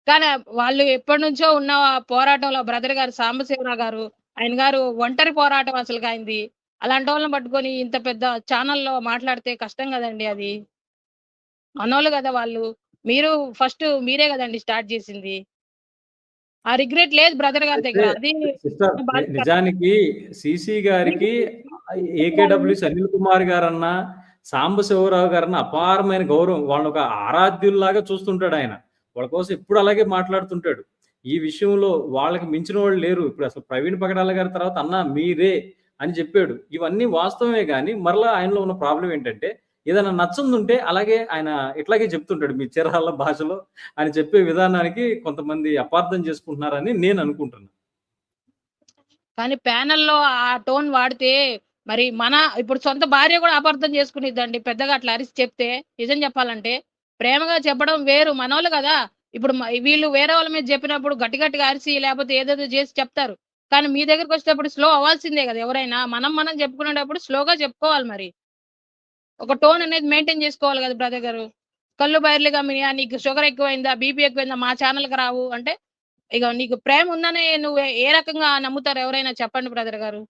కానీ వాళ్ళు ఎప్పటినుంచో ఉన్న పోరాటంలో బ్రదర్ గారు సాంబశివరావు గారు, ఆయన గారు ఒంటరి పోరాటం అసలుగాయనది. అలాంటోళ్ళని పట్టుకొని ఇంత పెద్ద ఛానెల్‌లో మాట్లాడితే కష్టం గదండీ అది. మనోళ్ళు గదా వాళ్ళు. మీరు ఫస్ట్ మీరే గదండీ స్టార్ట్ జేసింది. ఆ రిగ్రెట్ లేదు బ్రదర్ గారి అయితే దగ్గర. అది సిస్టర్ బాధ్యత. నిజానికి సీసీ గారికి గారిని ఏకేడబ్ల్యూఎస్ అనిల్ కుమార్ గారన్నా, సాంబశివరావు గారన్నా అపారమైన గౌరవం. వాళ్ళనొక ఆరాధ్యుల్లాగా చూస్తుంటాడాయన. వాళ్ళ కోసం ఎప్పుడు అలాగే మాట్లాడుతుంటాడు. ఈ విషయంలో వాళ్ళకి మించిన వాళ్ళు లేరు. ఇప్పుడసలు ప్రవీణ్ పగడాల గారి తర్వాత "అన్న మీరే" అని చెప్పాడు. ఇవన్నీ వాస్తవమే గానీ, మరలా ఆయనలో ఉన్న ప్రాబ్లమ్ ఏంటంటే, ఏదైనా నచ్చందుంటే అలాగే ఆయన ఇట్లాగే చెప్తుంటాడు. మీ చీరాల భాషలో ఆయన చెప్పే విధానానికి కొంతమంది అపార్థం చేసుకుంటున్నారని నేననుకుంటున్నా. కానీ ప్యానెల్‌లో ఆ టోన్ వాడితే మరి ఇప్పుడు సొంత భార్య గూడా అపార్థం చేసుకునిద్దండి. పెద్దగా అట్లా అరిసి చెప్తే. నిజం చెప్పాలంటే. ప్రేమగా చెప్పడం వేరు. మనోళ్ళు గదా! ఇప్పుడు వీళ్ళు వేరే వాళ్ళ మీద జెప్పినప్పుడు గట్టి గట్టిగా అరిసి లేపోతే ఏదేదో జేసి చెప్తారు. కానీ మీ దగ్గరికొచ్చేటప్పుడు స్లో అవ్వాల్సిందే గదా! ఎవరైనా. మనం చెప్పుకునేటప్పుడు స్లోగా చెప్పుకోవాలి మరి. ఒక టోన్ అనేది మెయింటైన్ జేసుకోవాలి గదా! బ్రదర్ గారు. కళ్ళు బైర్లు గమ్మినియా, నీకు షుగర్ ఎక్కువైందా? బీపీ ఎక్కువైందా? మా ఛానెల్‌కి రావు అంటే, ఇగ నీకు ప్రేమ ఉందనే నువ్వు ఏ రకంగా నమ్ముతారు ఎవరైనా చెప్పండి బ్రదర్ గారు.